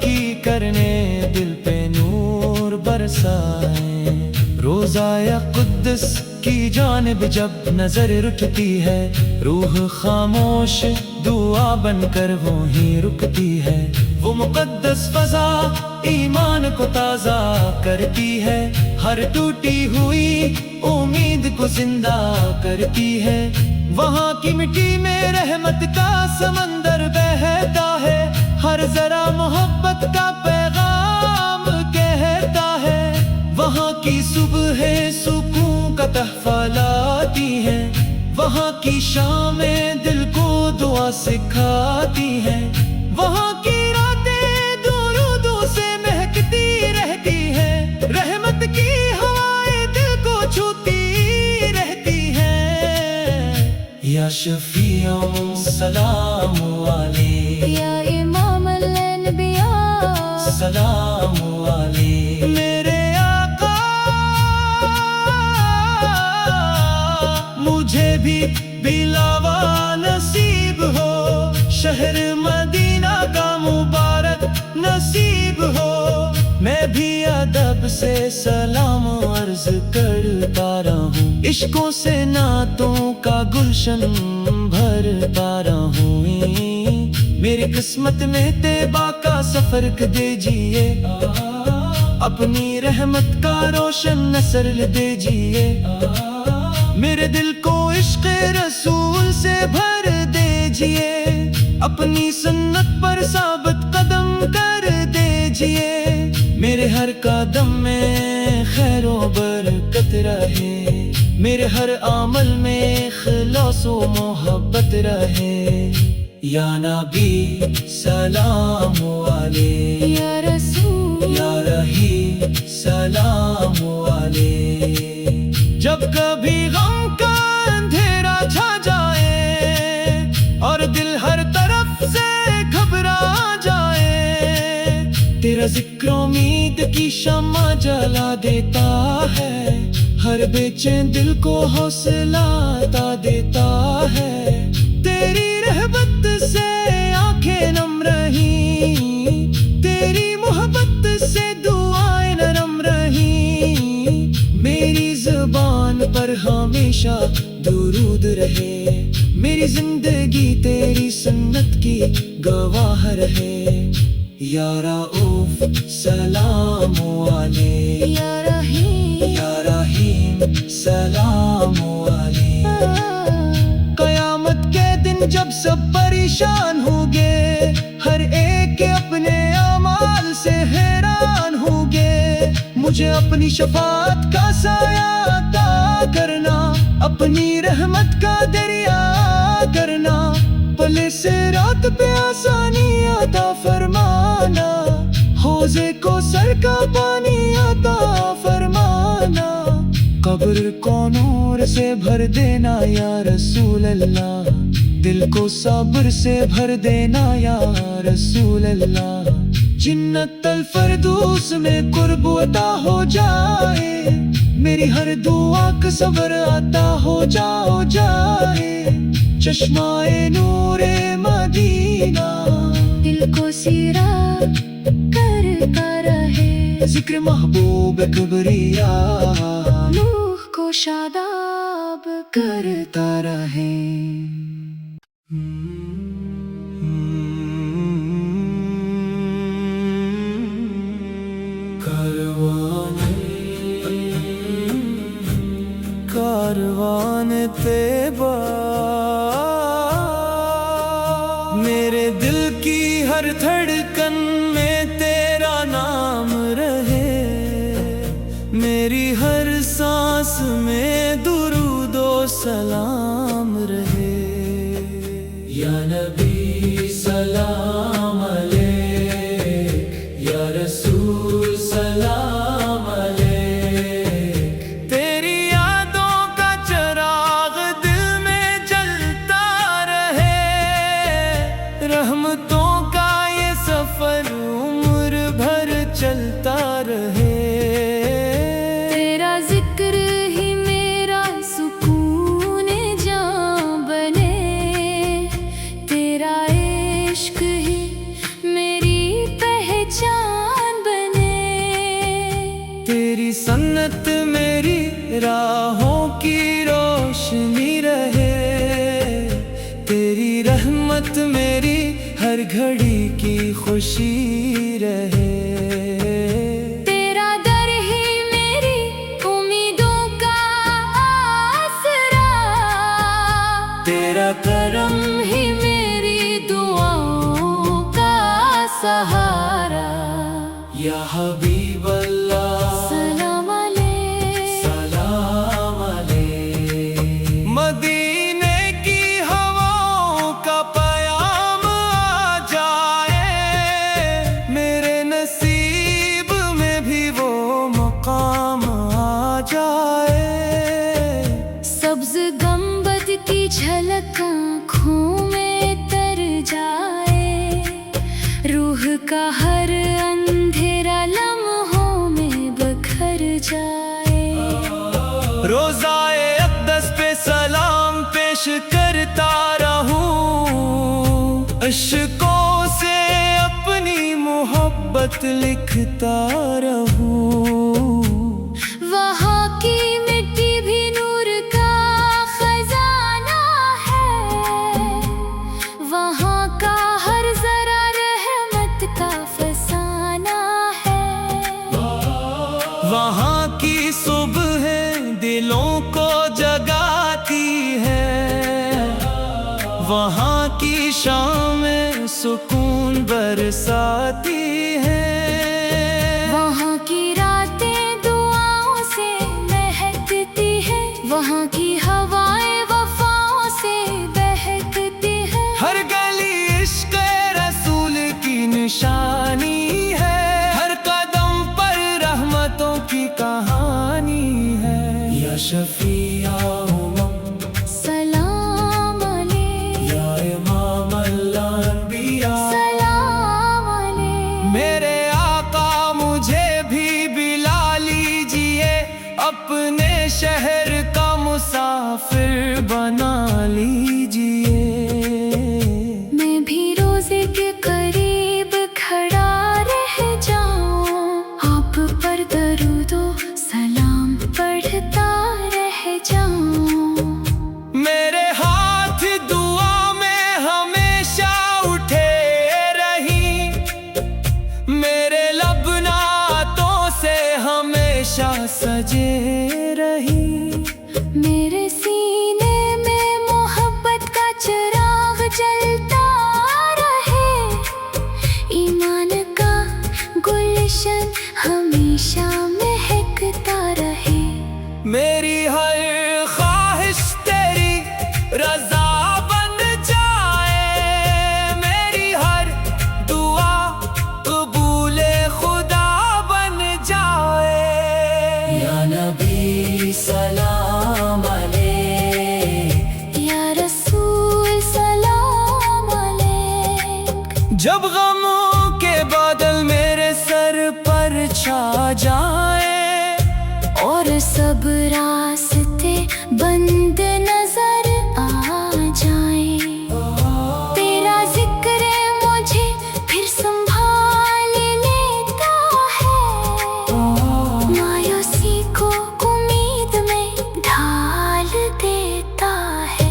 کی کرنے دل پہ نور برسائے۔ روزہ قدس کی جانب جب نظر رکھتی ہے، روح خاموش دعا بن کر وہیں رکتی ہے۔ وہ مقدس فضا ایمان کو تازہ کرتی ہے، ہر ٹوٹی ہوئی امید کو زندہ کرتی ہے۔ وہاں کی مٹی میں رحمت کا سمندر بہتا ہے، ہر ذرا محبت کا پیغام کہتا ہے۔ وہاں کی صبح سکون کا تحفہ لاتی ہے، وہاں کی شامیں دل کو دعا سکھاتی ہیں۔ وہاں کی راتیں درودوں سے مہکتی رہتی ہیں، رحمت کی ہوائیں دل کو چھوتی رہتی ہیں۔ یا شفیع سلام علیک، یا امام الانبیاء سلام علیک۔ میرے آقا مجھے بھی بلاوا نصیب ہو، شہر مدینہ کا مبارک نصیب ہو۔ میں بھی ادب سے سلام عرض کرتا رہوں، عشقوں سے نعتوں کا گلشن بھرتا رہوں۔ میری قسمت میں طیبہ کا سفر دیجیے، اپنی رحمت کا روشن نثر دیجیے۔ میرے دل کو عشق رسول سے بھر دیجیے، اپنی سنت پر ثابت قدم کر دیجیے۔ میرے ہر قدم میں خیر و برکت رہے، میرے ہر عمل میں اخلاص و محبت رہے۔ یا نبی سلام علیک، یا رسول یا رحیم سلام علیک۔ جب کبھی غم کا اندھیرا چھا جائے اور دل ہر طرف سے گھبرا جائے، تیرا ذکر امید کی شمع جلا دیتا ہے، ہر بے چین دل کو حوصلہ عطا دیتا ہے۔ تیری رحمت سے آنکھیں نم رہیں، تیری محبت سے دعائیں نرم رہیں۔ میری زبان پر ہمیشہ درود رہے، میری زندگی تیری سنت کی گواہ رہے۔ یا رؤوف سلام علیک، یا رحیم یا رحیم سلام علیک۔ قیامت کے دن جب سب پریشان ہوں گے، ہر ایک کے اپنے اعمال سے حیران ہوں گے، مجھے اپنی شفاعت کا سایہ عطا کرنا، اپنی رحمت کا دریا کرنا، پلے سے رات پہ آسانی عطا فرمانا، حوضے کو سر کا پانی عطا فرمانا، قبر کو نور سے بھر دینا یا رسول اللہ، دل کو صبر سے بھر دینا یا رسول اللہ۔ جنت الفردوس میں قرب عطا ہو جائے، میری ہر دعا کا صبر عطا ہو جائے۔ چشمہ نور مدینہ دل کو سیرا کرتا رہے، ذکر محبوب کبریا روح کو شاداب کرتا رہے۔ کاروان طیبہ میرے دل کی ہر دھڑکن میں تیرا نام رہے، میری ہر سانس میں درود و سلام رہے۔ یا نبی سلام علیک، یا رسول سلام علیک۔ تیری یادوں کا چراغ دل میں جلتا رہے، رحمتوں کا یہ سفر عمر بھر چلتا رہے۔ تیرا ذکر ہی میرا سکون ہر گھڑی کی خوشی رہے. تیرا در ہی میری امیدوں کا آسرا، تیرا کرم ہی میری دعاؤں کا سہارا. یا حبیب اللہ سلام علیک، سلام علیک. مدینے کی ہواؤں کا پیام آ جائے، میرے نصیب میں بھی وہ مقام آ جائے. سبز گنبد کی جھلک آنکھوں میں تر جائے، روح کا ہر اندھیرا لمحوں میں بکھر جائے. روزائے اقدس پہ سلام پیش کرتا رہوں، اشکوں سے اپنی محبت لکھتا رہوں. وہاں کی مٹی بھی نور کا خزانہ ہے، وہاں کا ہر ذرا رحمت کا فسانہ ہے. وہاں کی صبح دلوں کو جگاتی ہے، وہاں کی شام سکون برساتی ہے. وہاں کی راتیں دعاؤں سے مہکتی ہے، وہاں کی ہوائیں وفاؤں سے بہکتی ہے. ہر گلی عشق رسول کی نشانی ہے، ہر قدم پر رحمتوں کی کہانی ہے. یا شفیع امم سلام علیک، یا امام الانبیاء سلام علیک. میرے آقا مجھے بھی بلا لیجئے، اپنے شہر کا مسافر بنا لیجئے. میں بھی روزے کے قریب کھڑا رہ جاؤں، آپ پر درود و سلام پڑھتا رہ جاؤں. میرے ہاتھ دعا میں ہمیشہ اٹھے رہیں، میرے لب نعتوں سے ہمیشہ سجے رہیں. میرے سینے میں محبت کا چراغ جلتا رہے، ایمان کا گلشن ہمیشہ مہکتا رہے. میری ہر خواہش تیری رضا بن جائے، میری ہر دعا قبول خدا بن جائے. یا نبی سلام علیک، یا رسول سلام علیک. جب غموں کے بادل میرے سر پر چھا جائیں، اور سب راستے بند نظر آ جائیں، تیرا ذکر مجھے پھر سنبھال لیتا ہے، مایوسی کو امید میں ڈھال دیتا ہے.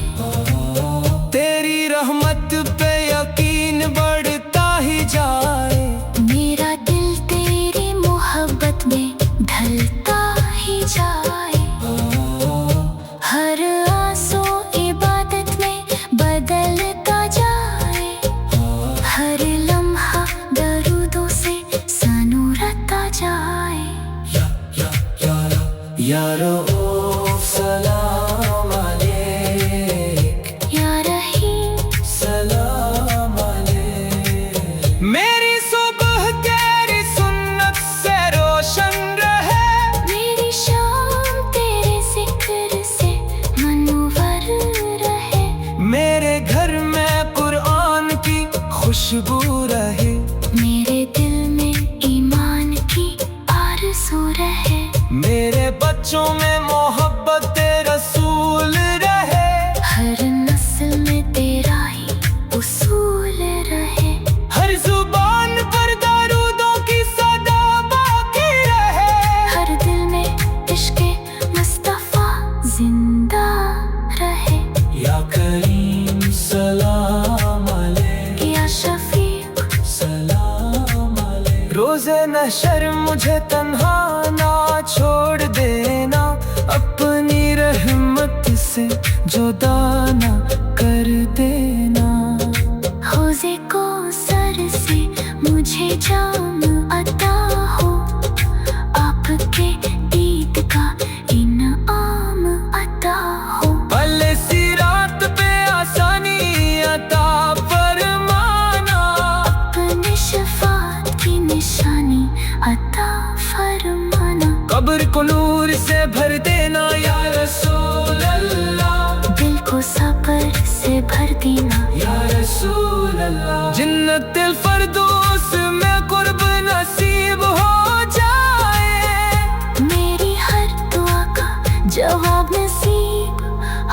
تیری رحمت پہ یقین بڑھتا ہی جائے، میرا دل تیری محبت میں ڈھلتا ہی جائے. ہر آنسو عبادت میں بدلتا جائے، ہر لمحہ درودوں سے سنورتا جائے. یا رؤوف سلام علیک، یا رحیم سلام علیک. میری صبح تیری سنت سے روشن رہے، میری شام تیرے ذکر سے منور رہے. میرے گھر میں قرآن کی خوشبو رہے، میرے دل میں ایمان کی آرزو رہے. میرے بچوں میں محبت رسول رہے، ہر نسل میں تیرا ہی اصول رہے. ہر زبان پر درودوں کی صدا باقی رہے. ہر دل میں عشق مصطفیٰ زندہ رہے. یا کریم سلام علیک، یا شفیع محشر مجھے تنہا نہ چھوڑ دینا، اپنی رحمت سے جدا نہ کر دینا۔ حوضے کو سر سے مجھے جام عطا ہو، آپ کے دید کا انعام عطا ہو۔ پلے صراط پہ آسانی عطا فرمانا، اپنے شفاعت کی نشانی عطا فرمانا۔ قبر کو نور سے بھر دینا یا رسول اللہ، دل کو صبر سے بھر دینا یا رسول اللہ۔ جنت الفردوس میں قرب نصیب ہو جائے، میری ہر دعا کا جواب نصیب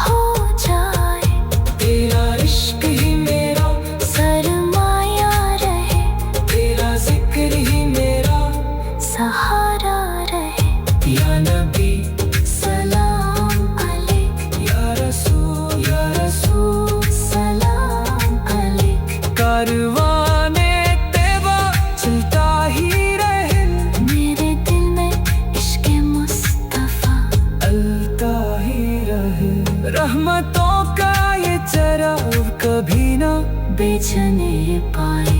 ہو جائے۔ تیرا عشق ہی میرا سرمایہ رہے، تیرا ذکر ہی میرا سہارا رہے۔ یا نبی سلام علیک، یا رسول سلام علیک۔ کاروان طیبہ چلتا ہی رہے، میرے دل میں عشق مصطفیٰ التا ہی رہے۔ رحمتوں کا یہ چراغ کبھی نہ بجھنے پائے،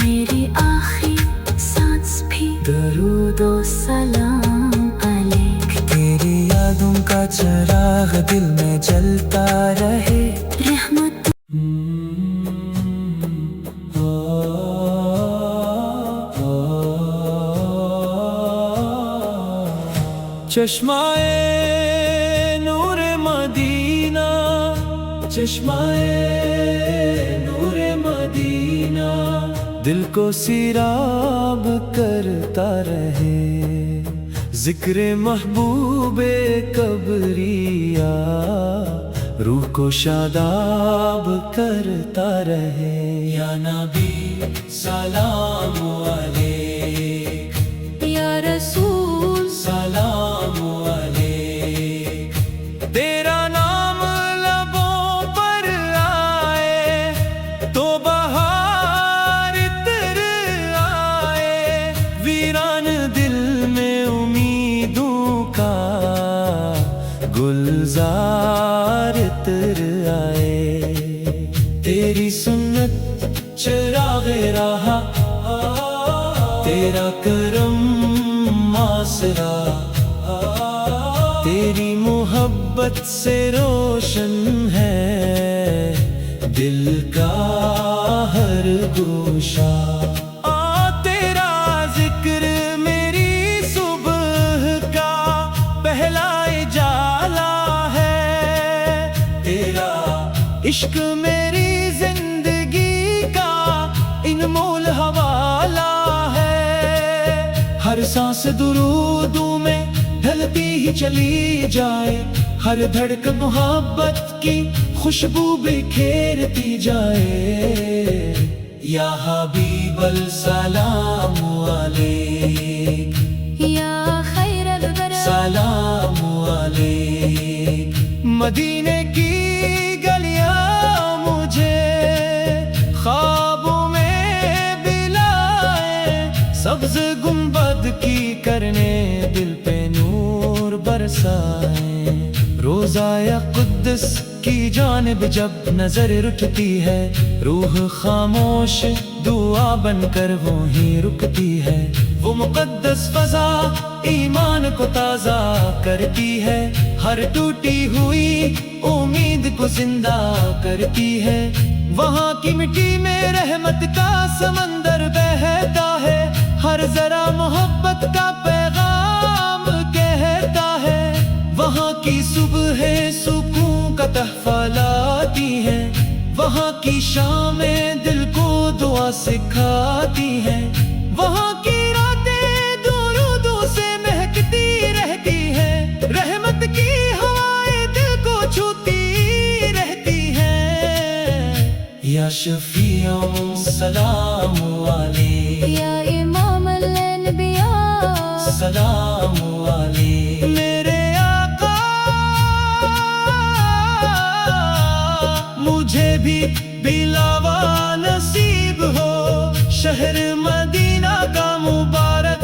میری آخری سانس بھی درود و سلام علیک۔ تیری یادوں کا چراغ دل میں جلتا رہے۔ رحمت چشمائے نور مدینہ، چشمائے نور مدینہ، دل کو سیراب کرتا رہے، ذکر محبوب کبریا روح کو شاداب کرتا رہے۔ یا نبی سلام علیک، یا رسول سلام علیک۔ تیرا نام لبوں پر آئے تو بہار اتر آئے، ویران دل میں امیدوں کا گلزار اتر آئے۔ تیری سنت چراغ راہ، تیرا کرم آسرا، تیری محبت سے روشن ہے دل کا ہر گوشہ۔ تیرا ذکر میری صبح کا پہلا اجالا ہے، تیرا عشق میری زندگی کا انمول حوالہ ہے۔ ہر سانس درودوں میں ڈھلتی ہی چلی جائے، ہر دھڑکن محبت کی خوشبو بکھیرتی جائے۔ یا حبیب السلام علیک، یا خیر البرا سلام علیک۔ مدینے کی گلیاں مجھے خوابوں میں بلائے، سبز گنبد کی کرنے دل پہ نور برسائے۔ روضہ قدس کی جانب جب نظر اٹھتی ہے، روح خاموش دعا بن کر وہیں رکتی ہے۔ وہ مقدس فضا ایمان کو تازہ کرتی ہے، ہر ٹوٹی ہوئی امید کو زندہ کرتی ہے۔ وہاں کی مٹی میں رحمت کا سمندر بہتا ہے، ہر ذرا محبت کا پیغام کہتا ہے۔ وہاں کی صبح سکون کا تحفہ لاتی ہے، وہاں کی شامیں دل کو دعا سکھاتی ہیں، وہاں کی راتیں درودوں سے مہکتی رہتی ہیں، رحمت کی ہوائیں دل کو چھوتی رہتی ہیں۔ یا شفیع سلام علیک، یا امام الانبیاء سلام علیک۔ میرے آقا مجھے بھی بلاوا نصیب ہو، شہر مدینہ کا مبارک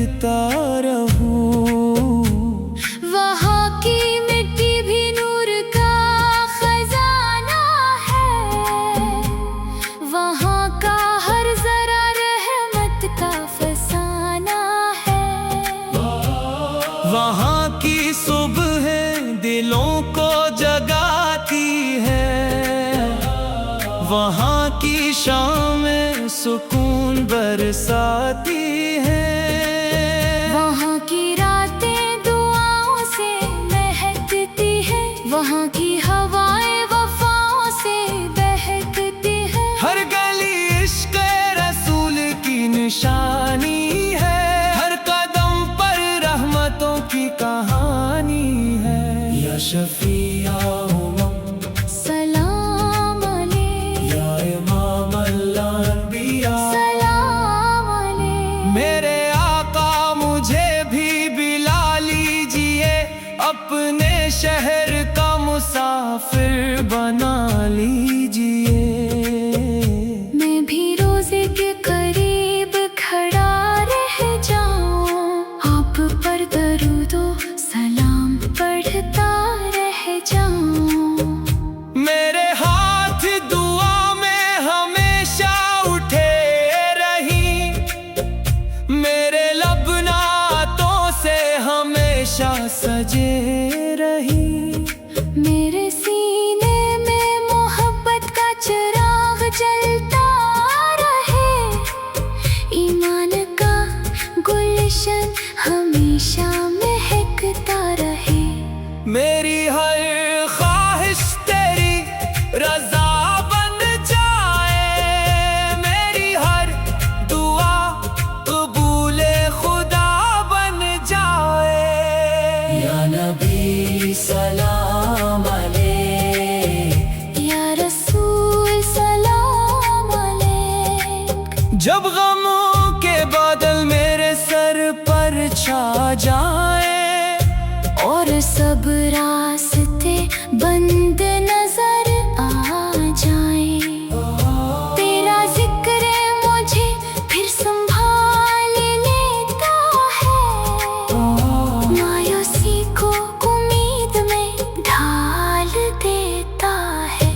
دیکھتا رہوں. وہاں کی مٹی بھی نور کا خزانہ ہے، وہاں کا ہر ذرا رحمت کا فسانہ ہے. وہاں کی صبح دلوں کو جگاتی ہے، وہاں کی شام سکون برساتی ہے. وہاں کی راتیں دعاؤں سے مہکتی ہے، وہاں کی ہوائیں وفاؤں سے بہکتی ہے. ہر گلی عشق رسول کی نشانی ہے، ہر قدم پر رحمتوں کی کہانی ہے. یا شفیع امم سلام علیک، یا امام الانبیاء سلام علیک. میرے آقا مجھے بھی بلا لیجئے، اپنے شہر کا مسافر بنا لیجئے. میں بھی روزے کے قریب کھڑا رہ جاؤں، آپ پر درود و سلام پڑھتا رہ جاؤں. میرے ہاتھ دعا میں ہمیشہ اٹھے رہیں، میرے لب نعتوں سے ہمیشہ سجے رہیں. میرے سینے میں محبت کا چراغ جلتا رہے، ایمان کا گلشن ہمیشہ مہکتا رہے. میری ہر خواہش تیری رضا بن جائے، میری ہر دعا قبول خدا بن جائے. یا نبی سلام علیک، یا رسول سلام علیک. جب غموں کے بادل میرے سر پر چھا جائیں، اور سب راستے بند نظر آ جائیں، تیرا ذکر مجھے پھر سنبھال لیتا ہے، مایوسی کو امید میں ڈھال دیتا ہے.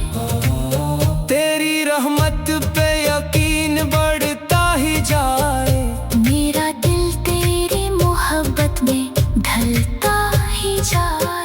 تیری رحمت پہ یقین بڑھتا ہی جائے، میرا دل تیری محبت میں ڈھلتا ہی جائے.